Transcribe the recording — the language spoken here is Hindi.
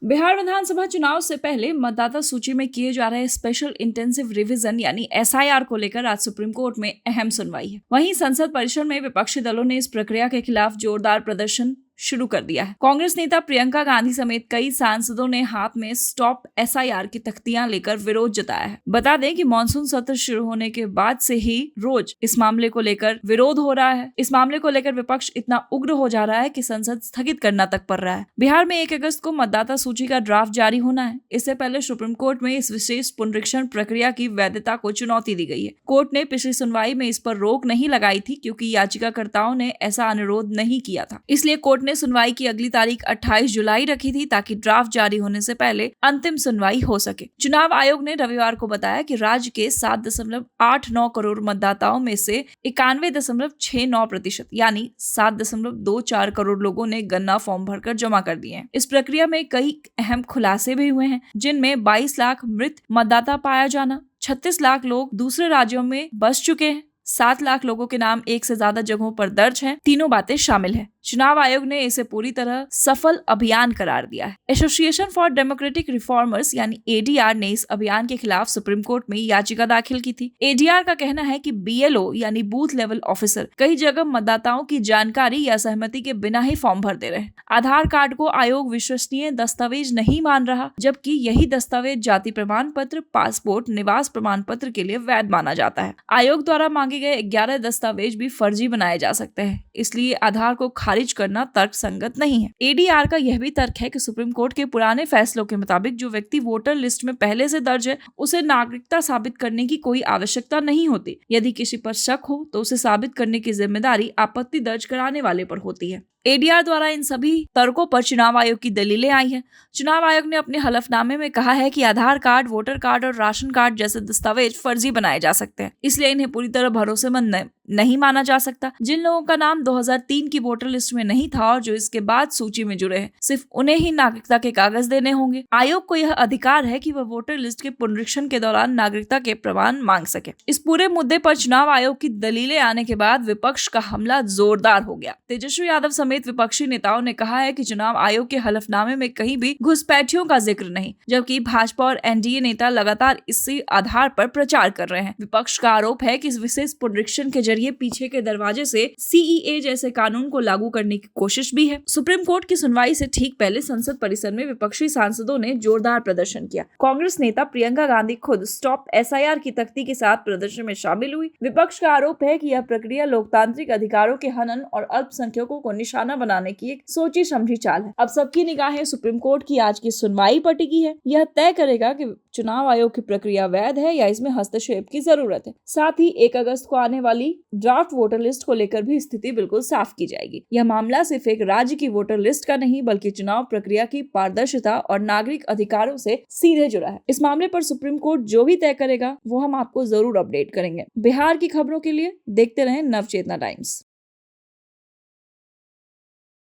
बिहार विधानसभा चुनाव से पहले मतदाता सूची में किए जा रहे स्पेशल इंटेंसिव रिवीजन यानी एसआईआर को लेकर आज सुप्रीम कोर्ट में अहम सुनवाई है। वहीं संसद परिसर में विपक्षी दलों ने इस प्रक्रिया के खिलाफ जोरदार प्रदर्शन शुरू कर दिया है। कांग्रेस नेता प्रियंका गांधी समेत कई सांसदों ने हाथ में स्टॉप एसआईआर की तख्तियां लेकर विरोध जताया है। बता दें कि मानसून सत्र शुरू होने के बाद से ही रोज इस मामले को लेकर विरोध हो रहा है। इस मामले को लेकर विपक्ष इतना उग्र हो जा रहा है कि संसद स्थगित करना तक पड़ रहा है। बिहार में 1 अगस्त को मतदाता सूची का ड्राफ्ट जारी होना है। इससे पहले सुप्रीम कोर्ट में इस विशेष पुनरीक्षण प्रक्रिया की वैधता को चुनौती दी गई है। कोर्ट ने पिछली सुनवाई में इस पर रोक नहीं लगाई थी क्योंकि याचिकाकर्ताओं ने ऐसा अनुरोध नहीं किया था। इसलिए कोर्ट ने सुनवाई की अगली तारीख 28 जुलाई रखी थी ताकि ड्राफ्ट जारी होने से पहले अंतिम सुनवाई हो सके। चुनाव आयोग ने रविवार को बताया कि राज्य के 7.89 करोड़ मतदाताओं में से 91.69% यानी 7.24 करोड़ लोगों ने गन्ना फॉर्म भरकर जमा कर दिए हैं। इस प्रक्रिया में कई अहम खुलासे भी हुए हैं, जिनमें 22 लाख मृत मतदाता पाया जाना, 36 लाख लोग दूसरे राज्यों में बस चुके हैं, 7 लाख लोगों के नाम एक से ज्यादा जगहों पर दर्ज हैं। तीनों बातें शामिल हैं। चुनाव आयोग ने इसे पूरी तरह सफल अभियान करार दिया है। एसोसिएशन फॉर डेमोक्रेटिक रिफॉर्मर्स यानी एडीआर ने इस अभियान के खिलाफ सुप्रीम कोर्ट में याचिका दाखिल की थी। एडीआर का कहना है कि बीएलओ यानी बूथ लेवल ऑफिसर कई जगह मतदाताओं की जानकारी या सहमति के बिना ही फॉर्म भर दे रहे हैं। आधार कार्ड को आयोग विश्वसनीय दस्तावेज नहीं मान रहा, जबकि यही दस्तावेज जाति प्रमाण पत्र, पासपोर्ट, निवास प्रमाण पत्र के लिए वैध माना जाता है। आयोग द्वारा मांगे गए 11 दस्तावेज भी फर्जी बनाए जा सकते हैं, इसलिए आधार को खारिज करना तर्कसंगत नहीं है। एडीआर का यह भी तर्क है कि सुप्रीम कोर्ट के पुराने फैसलों के मुताबिक जो व्यक्ति वोटर लिस्ट में पहले से दर्ज है उसे नागरिकता साबित करने की कोई आवश्यकता नहीं होती। यदि किसी पर शक हो तो उसे साबित करने की जिम्मेदारी आपत्ति दर्ज कराने वाले पर होती है। एडीआर द्वारा इन सभी तर्कों पर चुनाव आयोग की दलीलें आई हैं। चुनाव आयोग ने अपने हलफनामे में कहा है कि आधार कार्ड, वोटर कार्ड और राशन कार्ड जैसे दस्तावेज फर्जी बनाए जा सकते हैं, इसलिए इन्हें पूरी तरह भरोसेमंद नहीं माना जा सकता। जिन लोगों का नाम 2003 की वोटर लिस्ट में नहीं था और जो इसके बाद सूची में जुड़े हैं, सिर्फ उन्हें ही नागरिकता के कागज देने होंगे। आयोग को यह अधिकार है कि वह वोटर लिस्ट के पुनरीक्षण के दौरान नागरिकता के प्रमाण मांग सके। इस पूरे मुद्दे पर चुनाव आयोग की दलीलें आने के बाद विपक्ष का हमला जोरदार हो गया। तेजस्वी यादव समेत विपक्षी नेताओं ने कहा है कि चुनाव आयोग के हलफनामे में कहीं भी घुसपैठियों का जिक्र नहीं, जबकि भाजपा और एनडीए नेता लगातार इसी आधार पर प्रचार कर रहे हैं। विपक्ष का आरोप है कि इस विशेष पुनरीक्षण के जरिए पीछे के दरवाजे से सीईए जैसे कानून को लागू करने की कोशिश भी है। सुप्रीम कोर्ट की सुनवाई से ठीक पहले संसद परिसर में विपक्षी सांसदों ने जोरदार प्रदर्शन किया। कांग्रेस नेता प्रियंका गांधी खुद स्टॉप एसआईआर की तख्ती के साथ प्रदर्शन में शामिल हुई। विपक्ष का आरोप है कि यह प्रक्रिया लोकतांत्रिक अधिकारों के हनन और अल्पसंख्यकों को निशाना बनाने की एक सोची समझी चाल है। अब सबकी निगाहें सुप्रीम कोर्ट की आज की सुनवाई पर टिकी है। यह तय करेगा कि चुनाव आयोग की प्रक्रिया वैध है या इसमें हस्तक्षेप की जरूरत है। साथ ही 1 अगस्त को आने वाली ड्राफ्ट वोटर लिस्ट को लेकर भी स्थिति बिल्कुल साफ की जाएगी। यह मामला सिर्फ एक राज्य की वोटर लिस्ट का नहीं बल्कि चुनाव प्रक्रिया की पारदर्शिता और नागरिक अधिकारों से सीधे जुड़ा है। इस मामले पर सुप्रीम कोर्ट जो भी तय करेगा वो हम आपको जरूर अपडेट करेंगे। बिहार की खबरों के लिए देखते रहें नवचेतना टाइम्स।